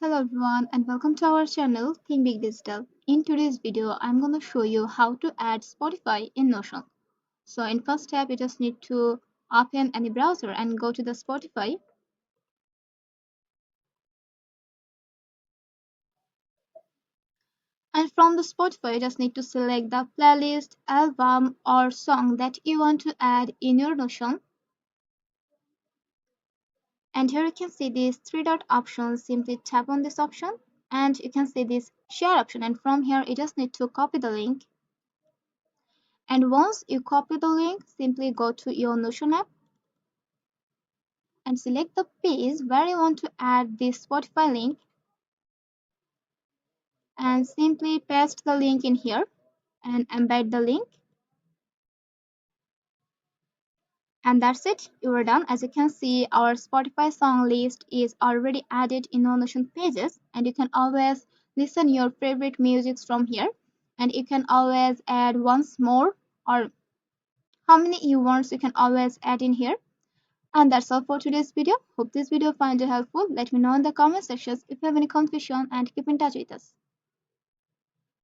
Hello everyone and welcome to our channel Think Big Digital. In today's video, I'm going to show you how to add Spotify in Notion. So in first step, you just need to open any browser and go to the Spotify. And from the Spotify, you just need to select the playlist, album or song that you want to add in your Notion. And here you can see these three dot options. Simply tap on this option and you can see this share option. And from here, you just need to copy the link. And once you copy the link, simply go to your Notion app and select the page where you want to add this Spotify link and simply paste the link in here and embed the link. And that's it, you are done. As you can see, our Spotify song list is already added in our Notion pages, and you can always listen your favorite musics from here. And you can always add once more, or how many you want, you can always add in here. And that's all for today's video. Hope this video finds you helpful. Let me know in the comment sections if you have any confusion and keep in touch with us.